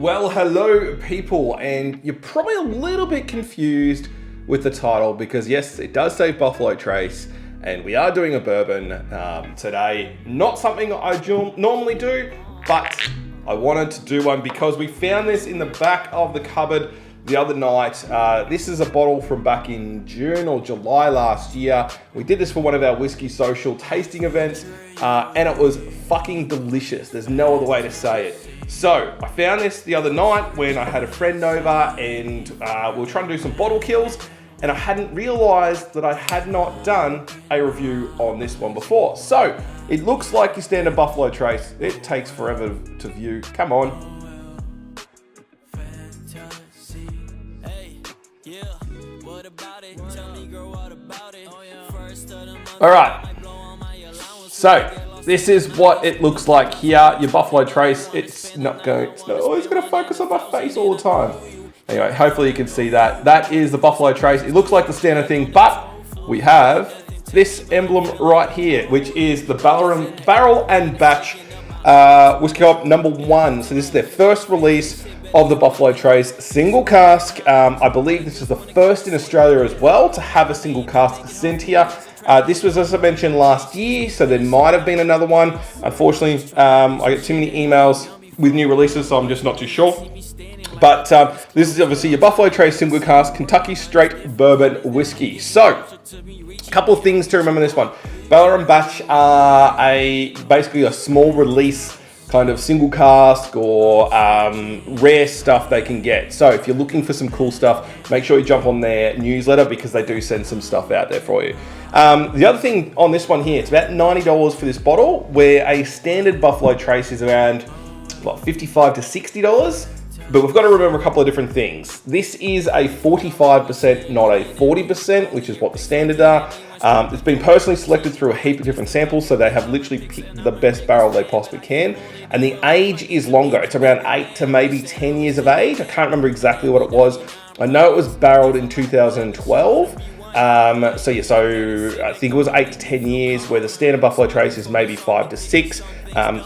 Well, hello people, and you're probably a little bit confused with the title because yes, it does say Buffalo Trace, and we are doing a bourbon today. Not something I normally do, but I wanted to do one because we found this in the back of the cupboard the other night. This is a bottle from back in June or July last year. We did this for one of our whiskey social tasting events, and it was fucking delicious. There's no other way to say it. So I found this the other night when I had a friend over and we were trying to do some bottle kills, and I hadn't realized that I had not done a review on this one before. So it looks like your standard Buffalo Trace. It takes forever to view. Come on. All right. So this is what it looks like here. Your Buffalo Trace. It's not always going to focus on my face all the time. Anyway, hopefully you can see that. That is the Buffalo Trace. It looks like the standard thing, but we have this emblem right here, which is the Barrel and Batch Whiskey Co-op #1. So this is their first release of the Buffalo Trace single cask. I believe this is the first in Australia as well to have a single cask sent here. This was, as I mentioned, last year, so there might have been another one. Unfortunately, I get too many emails with new releases, so I'm just not too sure. But this is obviously your Buffalo Trace single cask Kentucky Straight Bourbon Whiskey. So, a couple of things to remember this one. Barrel and Batch are basically a small release kind of single cask or rare stuff they can get. So if you're looking for some cool stuff, make sure you jump on their newsletter because they do send some stuff out there for you. The other thing on this one here, it's about $90 for this bottle, where a standard Buffalo Trace is around $55 to $60. But we've got to remember a couple of different things. This is a 45%, not a 40%, which is what the standard are. It's been personally selected through a heap of different samples, so they have literally picked the best barrel they possibly can. And the age is longer. It's around 8 to maybe 10 years of age. I can't remember exactly what it was. I know it was barreled in 2012. So I think it was 8 to 10 years, where the standard Buffalo Trace is maybe 5 to 6.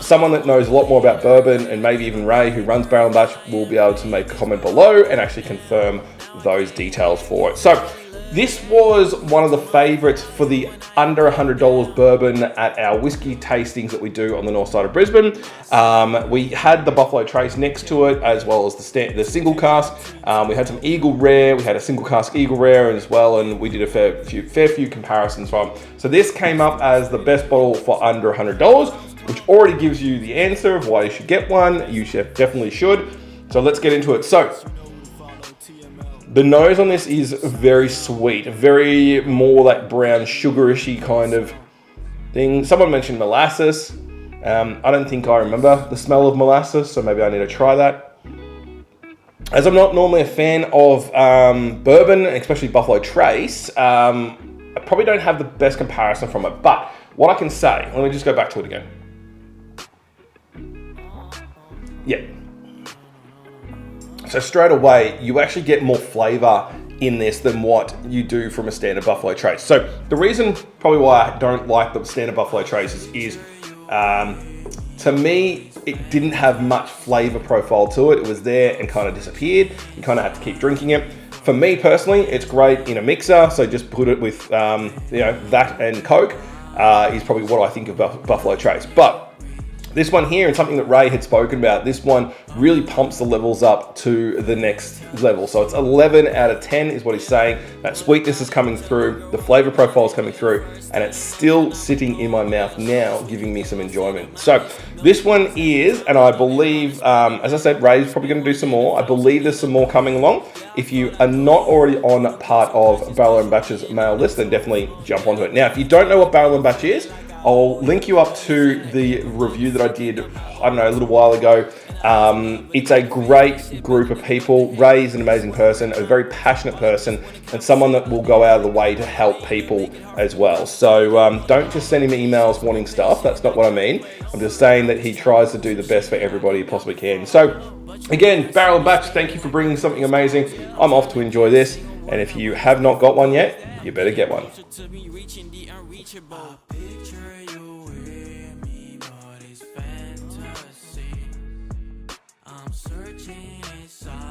Someone that knows a lot more about bourbon, and maybe even Ray, who runs Barrel and Batch, will be able to make a comment below and actually confirm those details for it. So this was one of the favorites for the under $100 bourbon at our whiskey tastings that we do on the north side of Brisbane. We had the Buffalo Trace next to it, as well as the single cask. We had some Eagle Rare. We had a single cask Eagle Rare as well, and we did a fair few comparisons from. So this came up as the best bottle for under $100, which already gives you the answer of why you should get one. You definitely should. So let's get into it. So the nose on this is very sweet, very more like brown sugarishy kind of thing. Someone mentioned molasses. I don't think I remember the smell of molasses, so maybe I need to try that. As I'm not normally a fan of bourbon, especially Buffalo Trace, I probably don't have the best comparison from it. But what I can say, let me just go back to it again. Yeah. So straight away, you actually get more flavor in this than what you do from a standard Buffalo Trace. So the reason probably why I don't like the standard Buffalo Traces is, to me, it didn't have much flavor profile to it. It was there and kind of disappeared. You kind of had to keep drinking it. For me personally, it's great in a mixer. So just put it with, that and Coke is probably what I think of Buffalo Trace. But this one here, and something that Ray had spoken about, this one really pumps the levels up to the next level. So it's 11 out of 10 is what he's saying. That sweetness is coming through, the flavor profile is coming through, and it's still sitting in my mouth now, giving me some enjoyment. So this one is, and I believe, as I said, Ray's probably going to do some more. I believe there's some more coming along. If you are not already on part of Barrel and Batch's mail list, then definitely jump onto it. Now, if you don't know what Barrel and Batch is, I'll link you up to the review that I did, a little while ago. It's a great group of people. Ray is an amazing person, a very passionate person, and someone that will go out of the way to help people as well. So don't just send him emails wanting stuff. That's not what I mean. I'm just saying that he tries to do the best for everybody he possibly can. So again, Barrel and Batch, thank you for bringing something amazing. I'm off to enjoy this. And if you have not got one yet, you better get one. I'm chance.